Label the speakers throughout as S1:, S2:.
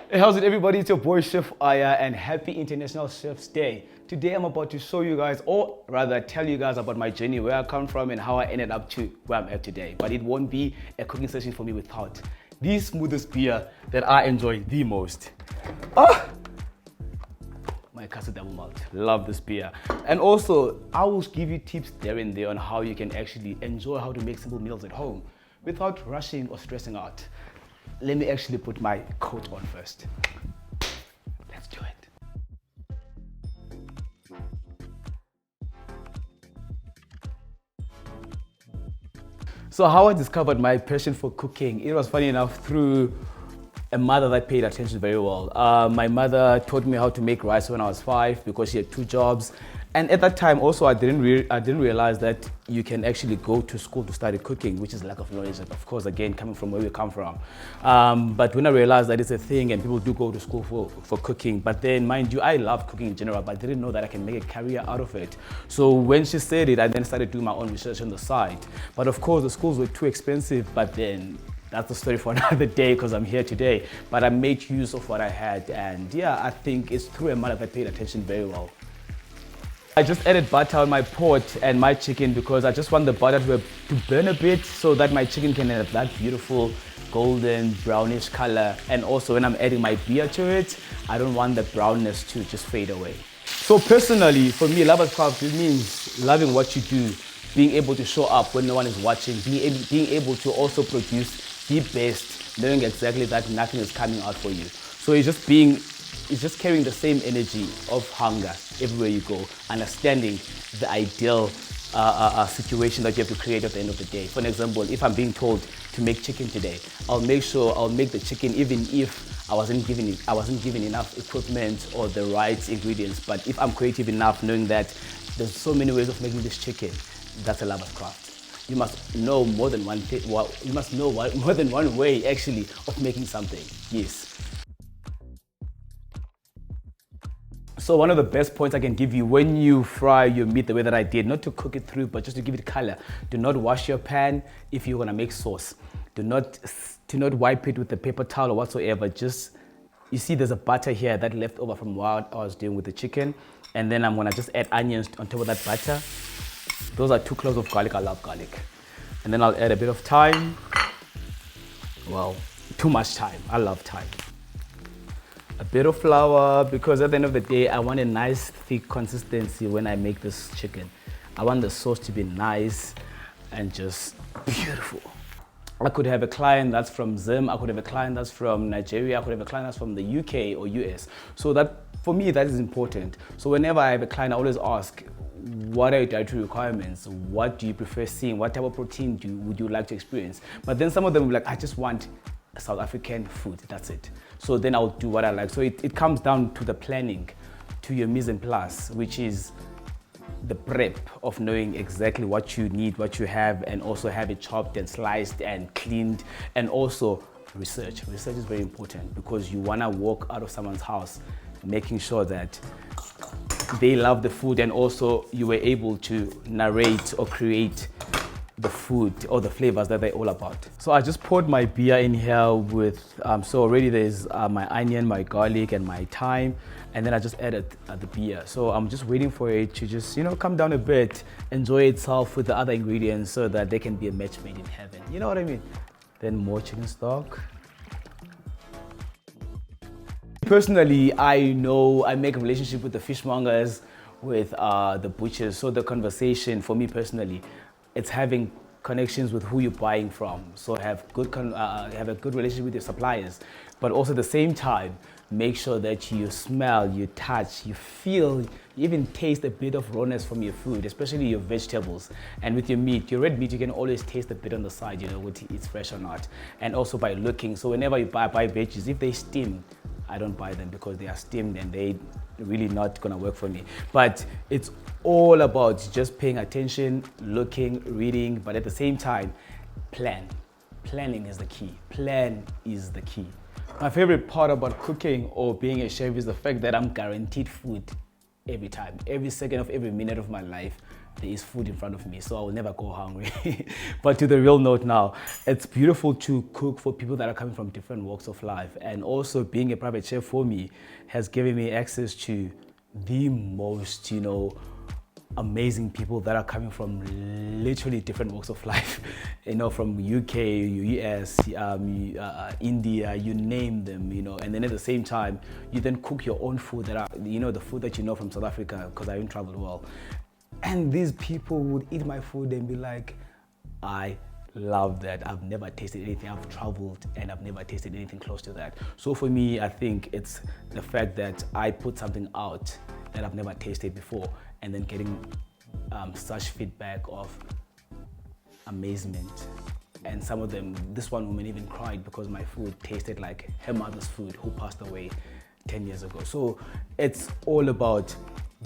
S1: Hey, how's it everybody? It's your boy Chef Aya and happy International Chef's Day. Today I'm about to show you guys, or rather tell you guys about my journey, where I come from and how I ended up to where I'm at today. But it won't be a cooking session for me without the smoothest beer that I enjoy the most. My Casa Double Malt. Love this beer. And also, I will give you tips there and there on how you can actually enjoy how to make simple meals at home without rushing or stressing out. Let me actually put my coat on first. Let's do it. So how I discovered my passion for cooking, it was funny enough through a mother that paid attention very well. My mother taught me how to make rice when I was 5 because she had 2 jobs. And at that time also I didn't realize that you can actually go to school to study cooking, which is lack of knowledge, of course, again, coming from where we come from. But when I realized that it's a thing and people do go to school for cooking, but then mind you, I love cooking in general, but I didn't know that I can make a career out of it. So when she said it, I then started doing my own research on the side. But of course, the schools were too expensive, but then that's the story for another day because I'm here today. But I made use of what I had, and yeah, I think it's through a mother that paid attention very well. I just added butter on my pot and my chicken because I just want the butter to burn a bit so that my chicken can have that beautiful golden brownish color. And also when I'm adding my beer to it, I don't want the brownness to just fade away. So personally, for me, lover's craft, it means loving what you do, being able to show up when no one is watching, being able to also produce the best, knowing exactly that nothing is coming out for you. So it's just carrying the same energy of hunger everywhere you go, understanding the ideal situation that you have to create at the end of the day. For example, if I'm being told to make chicken today, I'll make sure I'll make the chicken even if I wasn't given enough equipment or the right ingredients. But if I'm creative enough, knowing that there's so many ways of making this chicken, that's a lover's craft. You must know more than one thing. Well, you must know more than one way actually of making something. Yes. So one of the best points I can give you when you fry your meat the way that I did, not to cook it through, but just to give it color. Do not wash your pan if you're gonna make sauce. Do not wipe it with a paper towel or whatsoever. Just, you see there's a butter here that left over from what I was doing with the chicken. And then I'm gonna just add onions on top of that butter. Those are 2 cloves of garlic. I love garlic. And then I'll add a bit of thyme. Well, too much thyme. I love thyme. A bit of flour, because at the end of the day, I want a nice thick consistency when I make this chicken. I want the sauce to be nice and just beautiful. I could have a client that's from Zim, I could have a client that's from Nigeria, I could have a client that's from the UK or US. So that, for me, that is important. So whenever I have a client, I always ask, what are your dietary requirements? What do you prefer seeing? What type of protein would you like to experience? But then some of them will be like, I just want South African food, that's it. So then I'll do what I like. So it comes down to the planning, to your mise en place, which is the prep of knowing exactly what you need, what you have, and also have it chopped and sliced and cleaned. And also research. Research is very important because you wanna walk out of someone's house making sure that they love the food and also you were able to narrate or create the food or the flavors that they're all about. So I just poured my beer in here with, so already there's my onion, my garlic, and my thyme, and then I just added the beer. So I'm just waiting for it to just, come down a bit, enjoy itself with the other ingredients so that they can be a match made in heaven. You know what I mean? Then more chicken stock. Personally, I know I make a relationship with the fishmongers, with the butchers, so the conversation for me personally, it's having connections with who you're buying from. So have a good relationship with your suppliers, but also at the same time, make sure that you smell, you touch, you feel, you even taste a bit of rawness from your food, especially your vegetables. And with your meat, your red meat, you can always taste a bit on the side, whether it's fresh or not. And also by looking, so whenever you buy veggies, if they steam, I don't buy them because they are steamed and they really not gonna work for me. But it's all about just paying attention, looking, reading, but at the same time, plan. Planning is the key. Plan is the key. My favorite part about cooking or being a chef is the fact that I'm guaranteed food every time, every second of every minute of my life. there is food in front of me, so I will never go hungry. But to the real note now, it's beautiful to cook for people that are coming from different walks of life. And also being a private chef for me has given me access to the most, amazing people that are coming from literally different walks of life, from UK, US, India, you name them, and then at the same time, you then cook your own food that are, the food that from South Africa, because I haven't traveled well. And these people would eat my food and be like, I love that. I've never tasted anything. I've traveled and I've never tasted anything close to that. So for me, I think it's the fact that I put something out that I've never tasted before, and then getting such feedback of amazement. And some of them, this one woman even cried because my food tasted like her mother's food, who passed away 10 years ago. So it's all about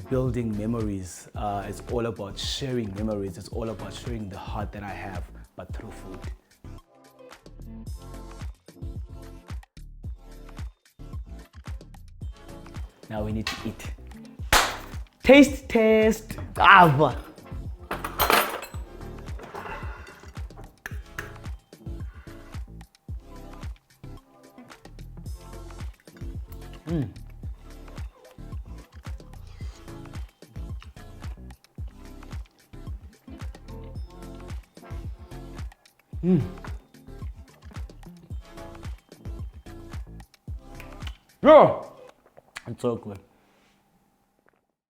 S1: building memories. It's all about sharing memories. It's all about sharing the heart that I have, but through food. Now we need to eat. Taste test. Ah, Yeah, it's so good.